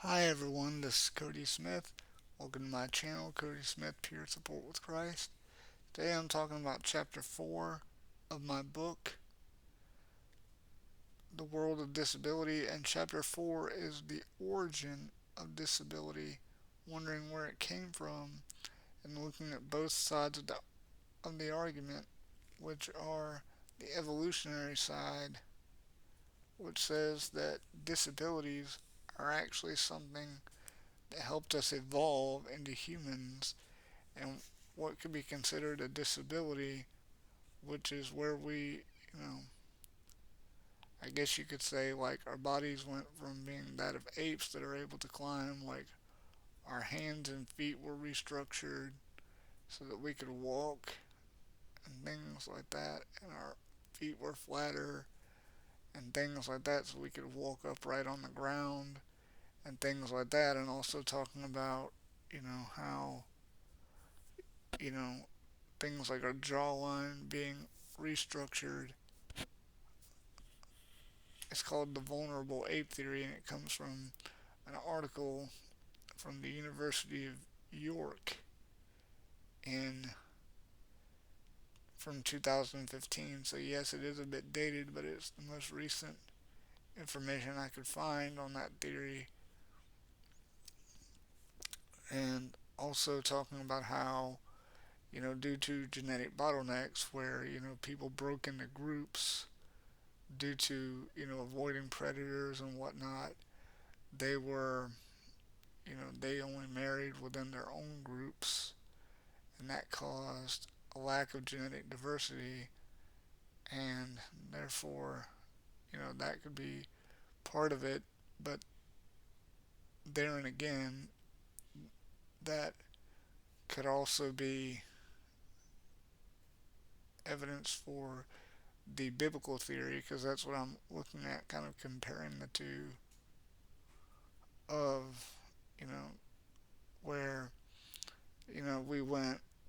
Hi everyone, this is Cody Smith. Welcome to my channel, Cody Smith Peer Support with Christ. Today I'm talking about chapter 4 of my book, The World of Disability, and chapter 4 is the origin of disability, wondering where it came from, and looking at both sides of the argument, which are the evolutionary side, which says that disabilities are actually something that helped us evolve into humans, and what could be considered a disability, which is where I guess you could say, like, our bodies went from being that of apes that are able to climb, like, our hands and feet were restructured so that we could walk and things like that, and our feet were flatter and things like that so we could walk upright on the ground and things like that, and also talking about, how, you know, things like our jawline being restructured. It's called the vulnerable ape theory, and it comes from an article from the University of York in from 2015. So yes, it is a bit dated, but it's the most recent information I could find on that theory. And also talking about how, due to genetic bottlenecks where, people broke into groups due to, avoiding predators and whatnot, they were, they only married within their own groups, and that caused a lack of genetic diversity, and therefore, that could be part of it. But there and again, that could also be evidence for the biblical theory, because that's what I'm looking at, kind of comparing the two of, you know, where,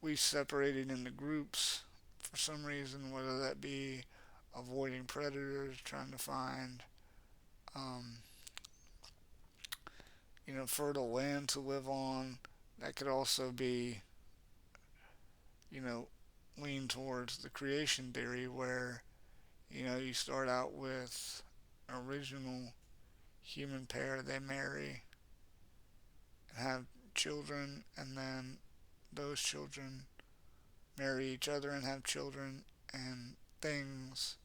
we separated into groups for some reason, whether that be avoiding predators, trying to find, um, fertile land to live on. That could also be, you know, lean towards the creation theory where, you start out with an original human pair, they marry and have children, and then those children marry each other and have children, and things,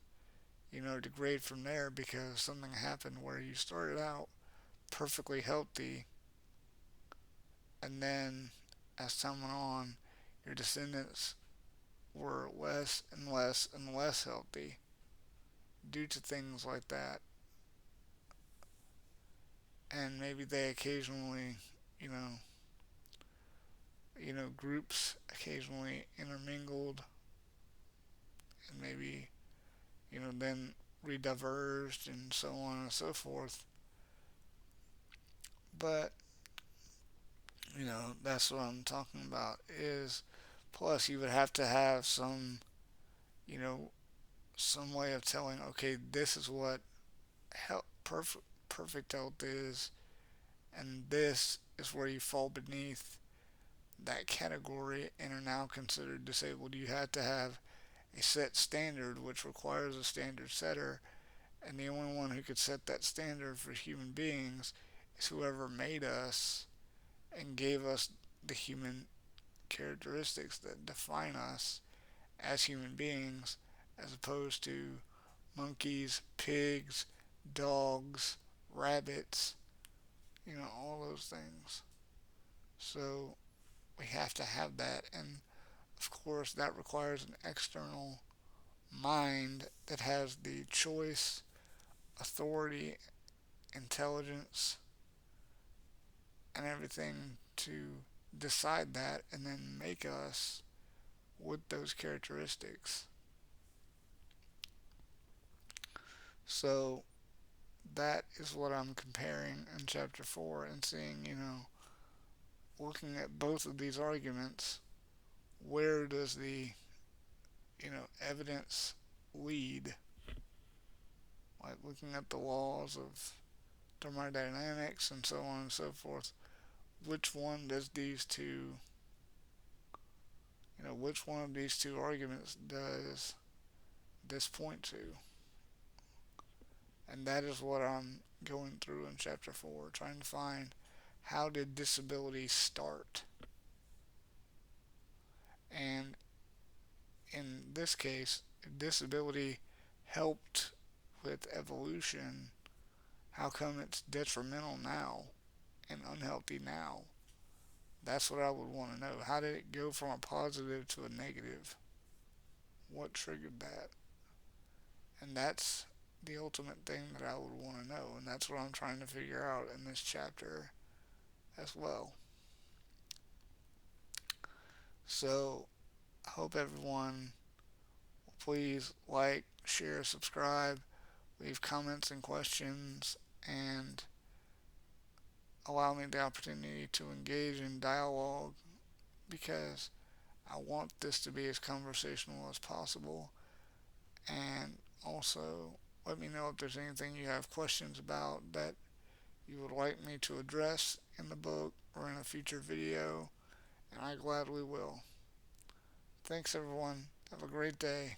degrade from there because something happened where you started out perfectly healthy, and then as time went on, your descendants were less and less and less healthy due to things like that. And maybe they occasionally, you know, groups occasionally intermingled, and maybe, then rediverged and so on and so forth. But, that's what I'm talking about is, plus you would have to have some, you know, some way of telling, okay, this is what health, perfect health is, and this is where you fall beneath that category and are now considered disabled. You have to have a set standard, which requires a standard setter, and the only one who could set that standard for human beings is whoever made us and gave us the human characteristics that define us as human beings, as opposed to monkeys, pigs, dogs, rabbits, all those things. So we have to have that, and of course, that requires an external mind that has the choice, authority, intelligence, and everything to decide that and then make us with those characteristics. So that is what I'm comparing in chapter 4 and seeing, looking at both of these arguments, where does the, evidence lead? Like looking at the laws of thermodynamics, and so on and so forth. Which one does these two, which one of these two arguments does this point to? And that is what I'm going through in chapter 4, trying to find how did disability start? And in this case, if disability helped with evolution, how come it's detrimental now and unhealthy now? That's what I would want to know. How did it go from a positive to a negative? What triggered that? And that's the ultimate thing that I would want to know. And that's what I'm trying to figure out in this chapter as well. So I hope everyone will please like, share, subscribe, leave comments and questions, and allow me the opportunity to engage in dialogue because I want this to be as conversational as possible. And also, let me know if there's anything you have questions about that you would like me to address in the book or in a future video, and I gladly will. Thanks, everyone. Have a great day.